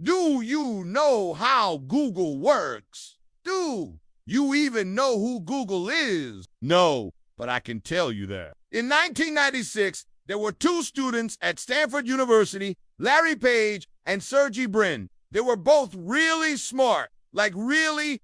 Do you know how Google works? Do you even know who Google is? No, but I can tell you that. In 1996, there were two students at Stanford University, Larry Page and Sergey Brin. They were both really smart, like really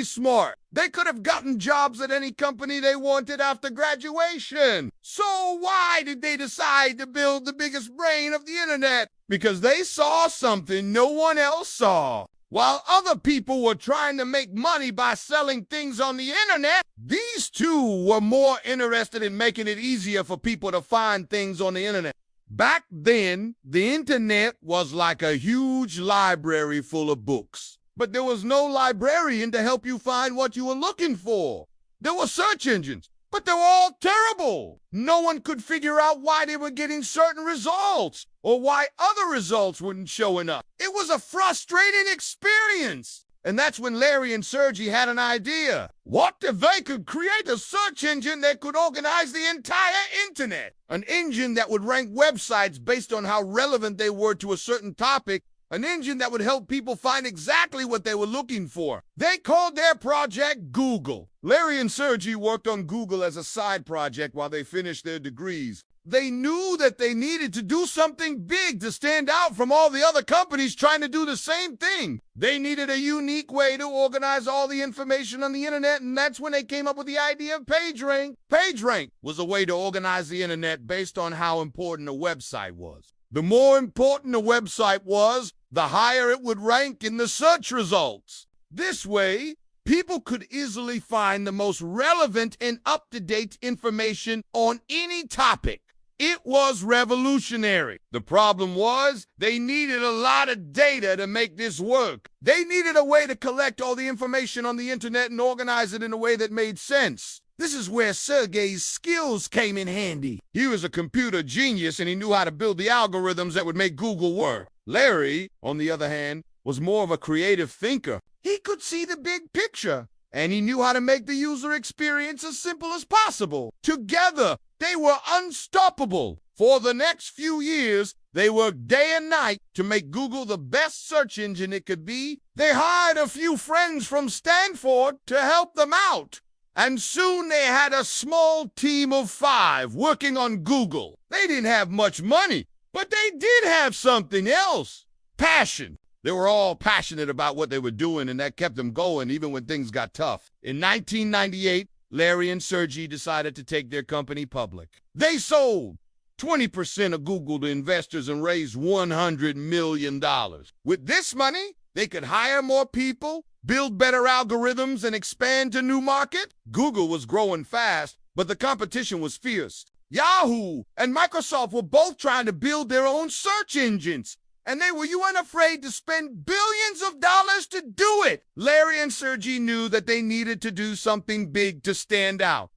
smart. They could have gotten jobs at any company they wanted after graduation. So why did they decide to build the biggest brain of the internet? Because they saw something no one else saw. While other people were trying to make money by selling things on the internet, these two were more interested in making it easier for people to find things on the internet. Back then, the internet was like a huge library full of books. But there was no librarian to help you find what you were looking for. There were search engines, but they were all terrible. No one could figure out why they were getting certain results or why other results weren't showing up. It was a frustrating experience. And that's when Larry and Sergey had an idea. What if they could create a search engine that could organize the entire internet? An engine that would rank websites based on how relevant they were to a certain topic. An engine that would help people find exactly what they were looking for. They called their project Google. Larry and Sergey worked on Google as a side project while they finished their degrees. They knew that they needed to do something big to stand out from all the other companies trying to do the same thing. They needed a unique way to organize all the information on the internet, and that's when they came up with the idea of PageRank. PageRank was a way to organize the internet based on how important a website was. The more important a website was, the higher it would rank in the search results. This way, people could easily find the most relevant and up-to-date information on any topic. It was revolutionary. The problem was, they needed a lot of data to make this work. They needed a way to collect all the information on the internet and organize it in a way that made sense. This is where Sergey's skills came in handy. He was a computer genius and he knew how to build the algorithms that would make Google work. Larry, on the other hand, was more of a creative thinker. He could see the big picture, and he knew how to make the user experience as simple as possible. Together, they were unstoppable. For the next few years, they worked day and night to make Google the best search engine it could be. They hired a few friends from Stanford to help them out. And soon they had a small team of 5 working on Google. They didn't have much money, but they did have something else. Passion. They were all passionate about what they were doing, and that kept them going even when things got tough. In 1998, Larry and Sergey decided to take their company public. They sold 20% of Google to investors and raised $100 million. With this money, they could hire more people, build better algorithms, and expand to new markets. Google was growing fast, but the competition was fierce. Yahoo and Microsoft were both trying to build their own search engines, and they were unafraid to spend billions of dollars to do it. Larry and Sergey knew that they needed to do something big to stand out.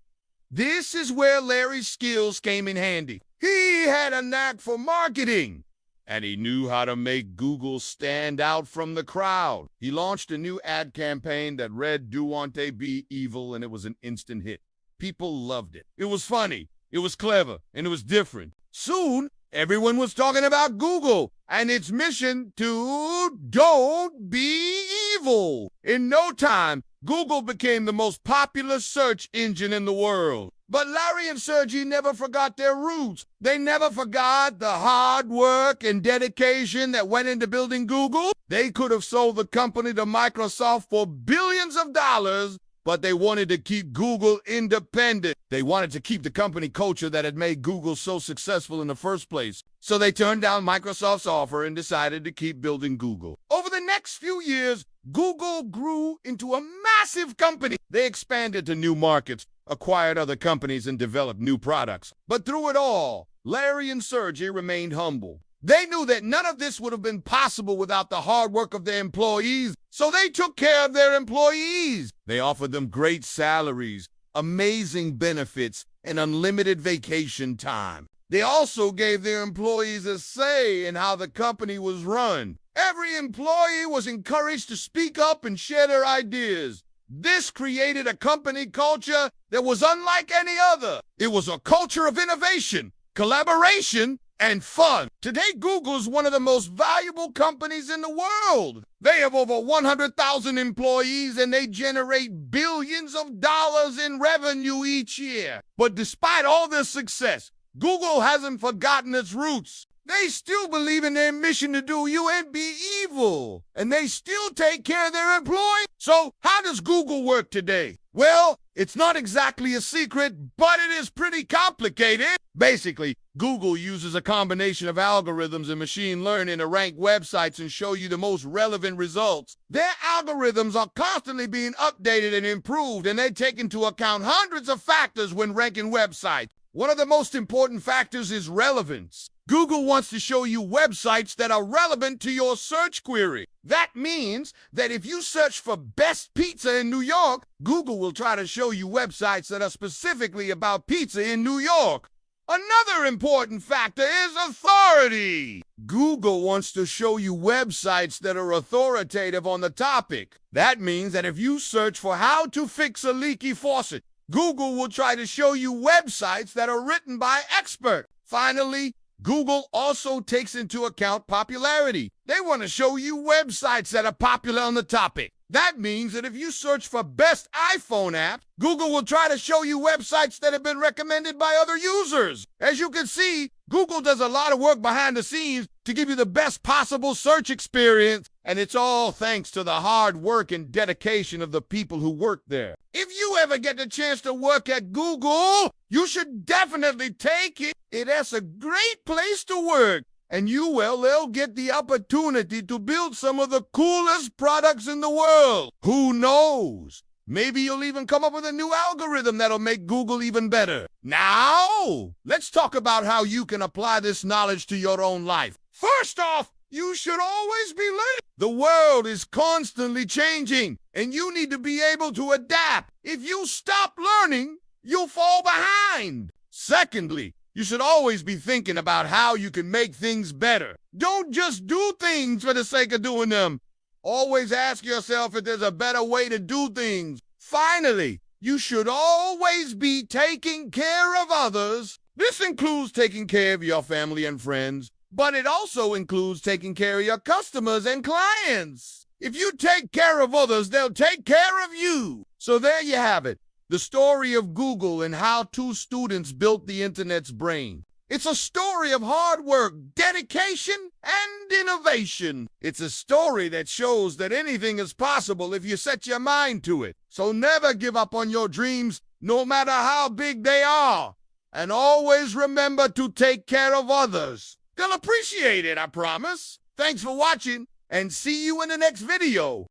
This is where Larry's skills came in handy. He had a knack for marketing, and he knew how to make Google stand out from the crowd. He launched a new ad campaign that read, "Do want they be evil," and it was an instant hit. People loved it. It was funny, it was clever, and it was different. Soon, everyone was talking about Google and its mission to don't be evil. In no time, Google became the most popular search engine in the world. But Larry and Sergey never forgot their roots. They never forgot the hard work and dedication that went into building Google. They could have sold the company to Microsoft for billions of dollars, but they wanted to keep Google independent. They wanted to keep the company culture that had made Google so successful in the first place. So they turned down Microsoft's offer and decided to keep building Google. Over the next few years, Google grew into a massive company. They expanded to new markets, acquired other companies, and developed new products. But through it all, Larry and Sergey remained humble. They knew that none of this would have been possible without the hard work of their employees, so they took care of their employees. They offered them great salaries, amazing benefits, and unlimited vacation time. They also gave their employees a say in how the company was run. Every employee was encouraged to speak up and share their ideas. This created a company culture that was unlike any other. It was a culture of innovation, collaboration, and fun. Today, Google is one of the most valuable companies in the world. They have over 100,000 employees and they generate billions of dollars in revenue each year. But despite all this success, Google hasn't forgotten its roots. They still believe in their mission to do you and be evil, and they still take care of their employees. So how does Google work today? Well, it's not exactly a secret, but it is pretty complicated. Basically, Google uses a combination of algorithms and machine learning to rank websites and show you the most relevant results. Their algorithms are constantly being updated and improved, and they take into account hundreds of factors when ranking websites. One of the most important factors is relevance. Google wants to show you websites that are relevant to your search query. That means that if you search for best pizza in New York, Google will try to show you websites that are specifically about pizza in New York. Another important factor is authority. Google wants to show you websites that are authoritative on the topic. That means that if you search for how to fix a leaky faucet, Google will try to show you websites that are written by experts. Finally, Google also takes into account popularity. They want to show you websites that are popular on the topic. That means that if you search for best iPhone app, Google will try to show you websites that have been recommended by other users. As you can see, Google does a lot of work behind the scenes to give you the best possible search experience, and it's all thanks to the hard work and dedication of the people who work there. If you ever get the chance to work at Google, you should definitely take it. It's a great place to work, and they'll get the opportunity to build some of the coolest products in the world. Who knows? Maybe you'll even come up with a new algorithm that'll make Google even better. Now, let's talk about how you can apply this knowledge to your own life. First off, you should always be learning. The world is constantly changing, and you need to be able to adapt. If you stop learning, you'll fall behind. Secondly, you should always be thinking about how you can make things better. Don't just do things for the sake of doing them. Always ask yourself if there's a better way to do things. Finally, you should always be taking care of others. This includes taking care of your family and friends, but it also includes taking care of your customers and clients. If you take care of others, they'll take care of you. So there you have it. The story of Google and how two students built the internet's brain. It's a story of hard work, dedication, and innovation. It's a story that shows that anything is possible if you set your mind to it. So never give up on your dreams, no matter how big they are. And always remember to take care of others. They'll appreciate it, I promise. Thanks for watching, and see you in the next video.